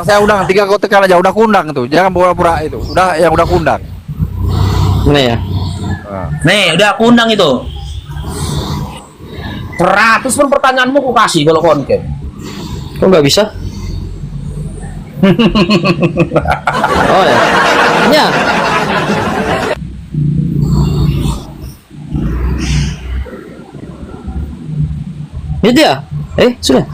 Saya undang 3 kau tekan aja, udah kundang tuh, jangan pura-pura itu, udah kundang. Ini ya. Nih, udah aku undang itu. 100 pun pertanyaanmu aku kasih kalau on cam. Kok nggak bisa? Oh ya. Ya. Ini dia. Sudah.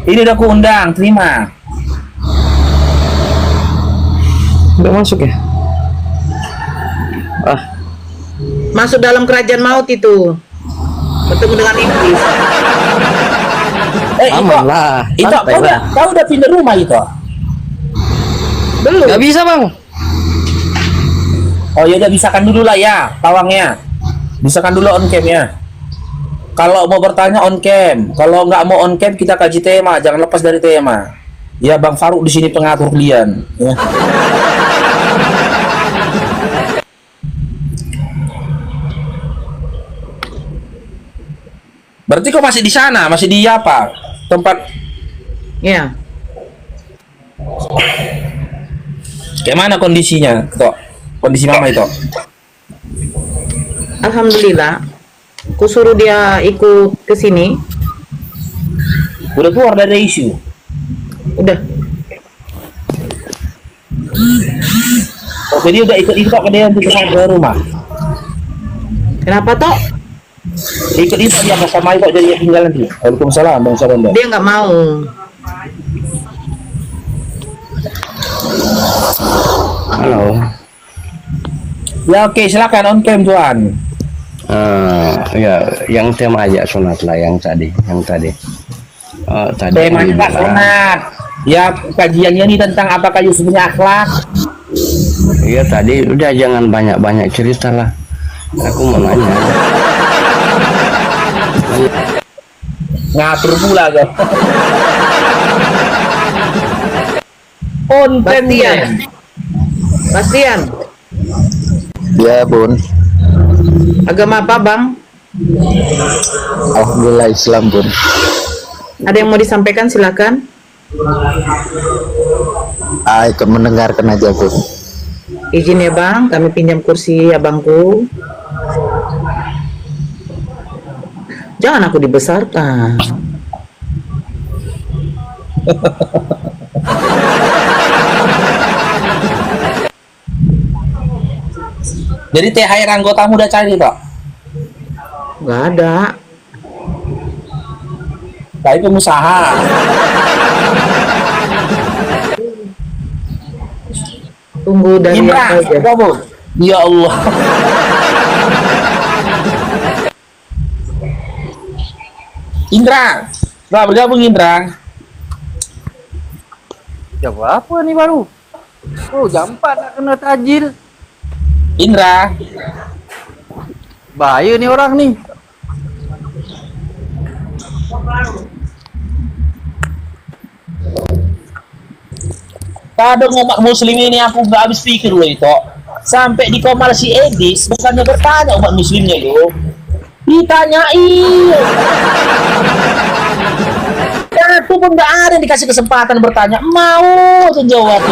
Ini udah aku undang, terima. Nggak masuk ya? Masuk dalam kerajaan maut itu. Bertemu dengan iblis. Aman lah. Itu kau udah pindah rumah itu? Belum. Nggak bisa bang. Oh ya udah, bisakan dulu lah ya, Pawangnya. Bisakan dulu on cam ya. Kalau mau bertanya on cam, kalau nggak mau on cam kita kaji tema, jangan lepas dari tema. Ya Bang Faruk di sini pengatur kalian. Ya. Berarti kau masih di sana, masih di apa tempat? Ya. Kayak mana kondisinya, Tok? Kondisi mama itu? Alhamdulillah. Ku suruh dia ikut ke sini. Udah keluar dari isu. Udah. Oke, dia udah ikut ke dia untuk ke rumah. Kenapa toh? Ikut itu dia sama Ibu jadi dia tinggal nanti. Waalaikumsalam, Bang Saranda. Dia nggak mau. Halo. Ya oke, silakan on cam tuan. Ya, yang tema aja sunat lah yang tadi. Tadi Temanya Pak sunat. Ya kajiannya ini tentang apakah Yusuf punya akhlak. Iya tadi udah jangan banyak-banyak cerita lah. Aku mau nanya. Ngatur pula kan. On cam Bastian, Ya bun, agama apa bang? alhamdulillah Islam bun. Ada yang mau disampaikan silakan. Ikut mendengarkan aja bun. Izin ya bang, kami pinjam kursi abangku. Jangan aku dibesarkan. Jadi THR anggotamu udah cari toh? Nggak ada. Tapi pengusaha. Tunggu dari Indra, aja. kamu. Ya Allah. Indra, nah bergabung Indra. Jam berapa nih baru? Oh, jam 4 nak kena tajil. Indra, Bahaya nih orang nih. kadang umat muslim ini aku nggak habis pikir loh itu. Sampai di komal si Edis, bukannya bertanya umat muslimnya loh. Ditanyain. Dan aku pun nggak ada yang dikasih kesempatan bertanya. Mau aja jawab.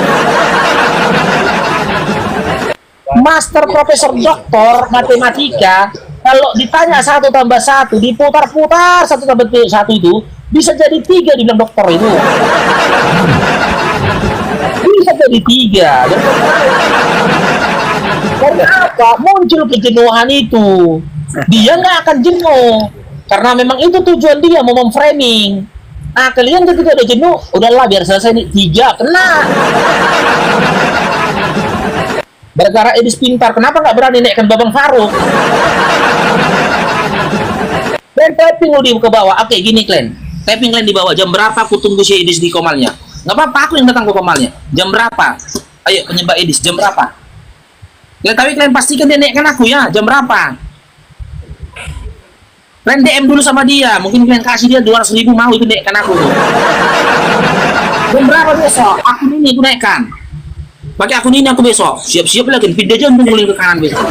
Master Profesor Doktor Matematika, kalau ditanya 1 tambah 1, diputar-putar 1 tambah 1 itu bisa jadi 3 dibilang dokter itu. Bisa jadi 3. Karena apa? Muncul kejenuhan itu. Dia nggak akan jenuh karena memang itu tujuan dia mau memframing. Nah kalian ketika udah jenuh, udahlah biar selesai nih 3 kena. Gara-gara Edis pintar, kenapa nggak berani naikkan Babang Faruk? Dan tapping lu di ke bawah. Oke, gini Klen. Tapping Klen di bawah. Jam berapa aku tunggu si Edis di komalnya? Nggak apa-apa, aku yang datang ke komalnya. Jam berapa? Ayo, penyembah Edis. Jam berapa? Ya, tapi Klen pastikan dia naikkan aku ya. Jam berapa? Klen DM dulu sama dia. Mungkin Klen kasih dia 200.000 mau itu naikkan aku tuh. Jam berapa besok? Aku ini aku naikkan. Pakai akun ini aku besok. Siap-siap lagi. Pindah jantung guling ke kanan besok.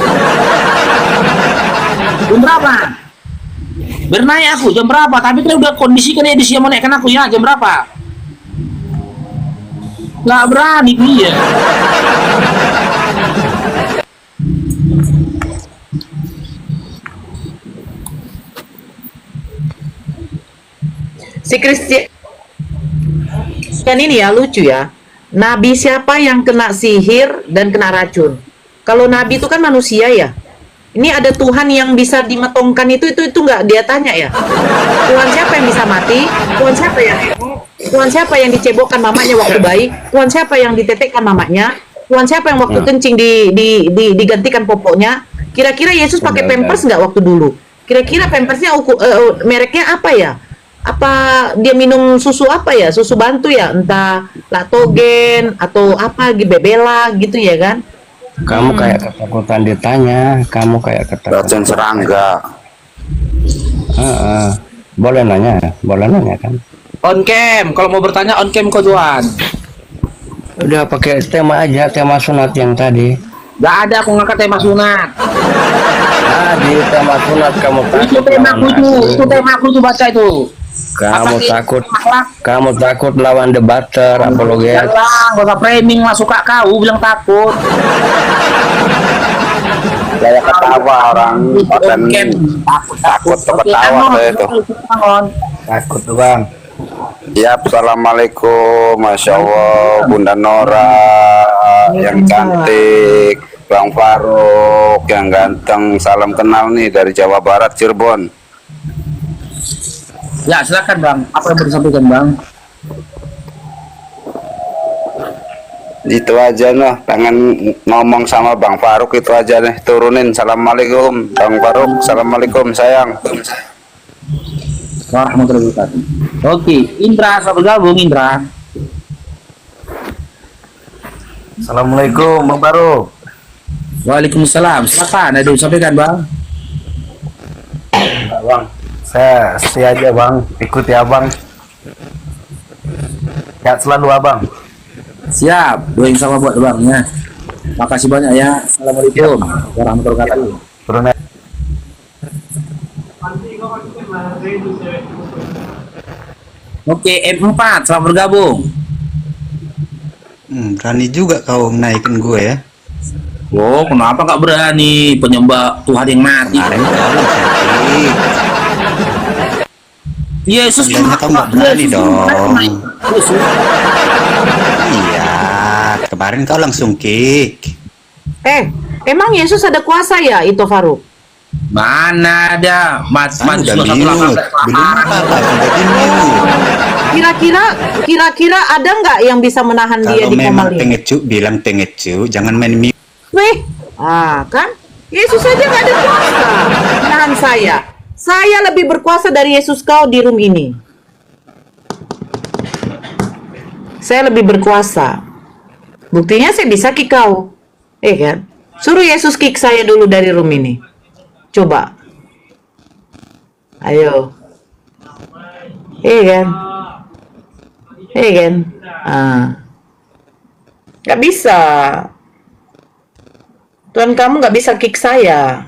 Jam berapa? Bernaik aku. Jam berapa? Tapi kan udah kondisikan Edis yang mau naikkan aku ya. Jam berapa? Nggak berani dia. Si Christian ini ya lucu ya. Nabi siapa yang kena sihir dan kena racun? Kalau nabi itu kan manusia ya. Ini ada Tuhan yang bisa dimetongkan itu nggak dia tanya ya. Tuhan siapa yang bisa mati? Tuhan siapa yang dicebokkan mamanya waktu bayi? Tuhan siapa yang ditetekkan mamanya? Tuhan siapa yang waktu kencing digantikan popoknya? Kira-kira Yesus pakai pampers nggak waktu dulu? Kira-kira pampersnya mereknya apa ya? Apa dia minum susu apa ya? Susu bantu ya? Entah laktogen atau apa bebela gitu ya kan? Kamu kayak ketakutan ditanya. Kamu kayak ketakutan. Racun serangga. Boleh nanya kan? On cam. Kalau mau bertanya on cam kau Juan. Udah pakai tema aja, tema sunat yang tadi. Gak ada aku ngangkat tema sunat. Di tema sunat kamu takut. Itu temaku tuh baca itu. Kamu takut lawan debater apologet. Jangan, gak usah framing lah, suka kau bilang takut. Saya ketawa orang takut ketawa itu. Takut tuh bang. Ya, assalamualaikum, masya Allah, Bunda Nora yang cantik, Bang Faruk yang ganteng, salam kenal nih dari Jawa Barat, Cirebon. Ya silakan bang, apa yang mau disampaikan bang? Itu aja noh, pengen ngomong sama Bang Faruk itu aja nih, turunin. Assalamualaikum Bang Faruk, assalamualaikum sayang. Warahmatullahi wabarakatuh. Oke, Indra, selamat bergabung Indra. Assalamualaikum Bang Faruk. Waalaikumsalam. Silakan, ada sampaikan Bang. Bang, saya setia aja Bang, ikuti Abang. Sehat selalu Abang. Siap, doain sama buat Bangnya. Makasih banyak ya. Assalamualaikum warahmatullahi wabarakatuh. Turun ya. Oke, M4, selamat bergabung. Berani juga kau naikin gue ya. Oh, kenapa nggak berani penyembah Tuhan yang mati? Yesus Sebenarnya kau nggak berani dong. Iya, kemarin kau langsung kick. Emang Yesus ada kuasa ya itu Faruk? Mana ada Udah mute, belum apa-apa sudah di mute. Kira-kira ada nggak yang bisa menahan dia Kalau di memang komal ini? pengecu, bilang pengecu, jangan main mute. Weh, kan? Yesus saja nggak ada kuasa menahan saya. Saya lebih berkuasa dari Yesus kau di room ini. Saya lebih berkuasa. Buktinya saya bisa kick kau. Kan? Suruh Yesus kick saya dulu dari room ini. Coba. Ayo. Kan? Kan? Gak bisa. Tuhan kamu gak bisa kick saya.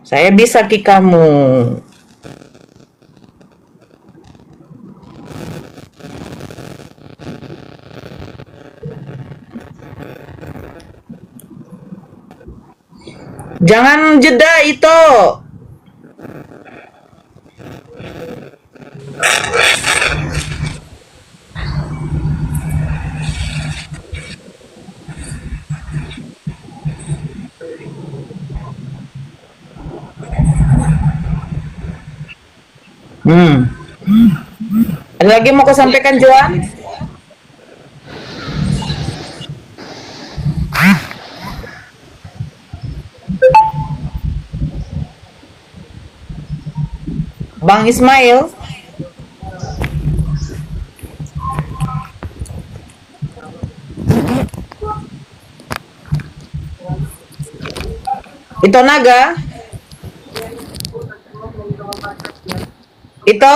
Saya bisa kick kamu. Jangan jeda itu. Ada lagi mau kau sampaikan Joan? Bang Ismail. Itu Naga. Itu